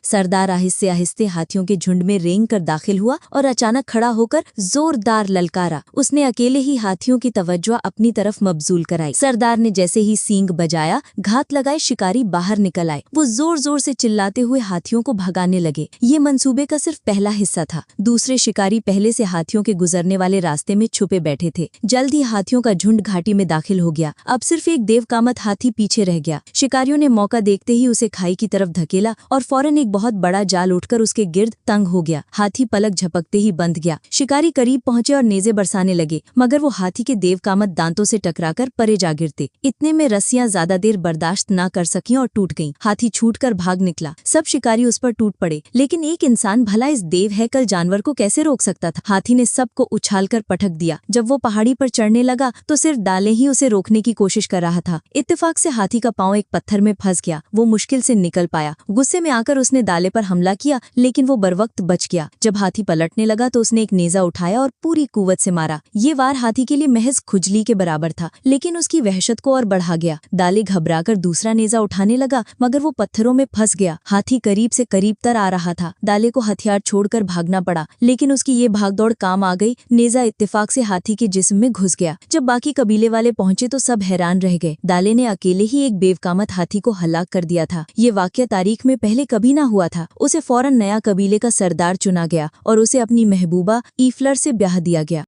सरदार आहिस्ते आहिस्ते हाथियों के झुंड में रेंग कर दाखिल हुआ और अचानक खड़ा होकर जोरदार ललकारा। उसने अकेले ही हाथियों की तवज्जो अपनी तरफ मबजूल कराई। सरदार ने जैसे ही सींग बजाया, घात लगाए शिकारी बाहर निकल आए। वो जोर जोर से चिल्लाते हुए हाथियों को भगाने लगे। ये मंसूबे का सिर्फ पहला हिस्सा था। दूसरे शिकारी पहले से हाथियों के गुजरने वाले रास्ते में छुपे बैठे थे। जल्द ही हाथियों का झुंड घाटी में दाखिल हो गया। अब सिर्फ एक देवकामत हाथी पीछे रह गया। शिकारियों ने मौका देखते ही उसे खाई की तरफ धकेला और फौरन एक बहुत बड़ा जाल उठकर उसके गिर्द तंग हो गया। हाथी पलक झपकते ही बंध गया। शिकारी करीब पहुंचे और नेज़े बरसाने लगे, मगर वो हाथी के देवकामत दांतों से टकराकर परे जा गिरते। इतने में रस्सियां ज्यादा देर बर्दाश्त न कर सकीं और टूट गईं। हाथी छूटकर भाग निकला। सब शिकारी उस पर टूट पड़े, लेकिन एक इंसान भला इस देवहैकल जानवर को कैसे रोक सकता था। हाथी ने सबको उछालकर पटक दिया। जब वो पहाड़ी पर चढ़ने लगा तो सिर्फ डाले ही उसे रोकने की कोशिश कर रहा था। इत्तेफाक से हाथी का पांव एक पत्थर में फंस गया। वो मुश्किल से निकल पाया। गुस्से में आकर उसने डाले पर हमला किया, लेकिन वो बरवक्त बच गया। जब हाथी पलटने लगा तो उसने एक नेजा उठाया और पूरी कुव्वत से मारा। ये वार हाथी के लिए महज खुजली के बराबर था, लेकिन उसकी वहशत को और बढ़ा गया। डाले घबराकर दूसरा नेजा उठाने लगा, मगर वो पत्थरों में फंस गया। हाथी करीब से करीब तर आ रहा था। डाले को हथियार छोड़कर भागना पड़ा, लेकिन उसकी ये भागदौड़ काम आ गई। नेजा इत्तेफाक से हाथी के जिस्म में घुस गया। जब बाकी कबीले वाले पहुंचे तो सब हैरान रह गए। डाले ने अकेले ही एक बेवकामत हाथी को हलाक कर दिया था। ये वाकया तारीख में पहले कभी ना हुआ था। उसे फौरन नया कबीले का सरदार चुना गया और उसे अपनी महबूबा ईफलर से ब्याह दिया गया।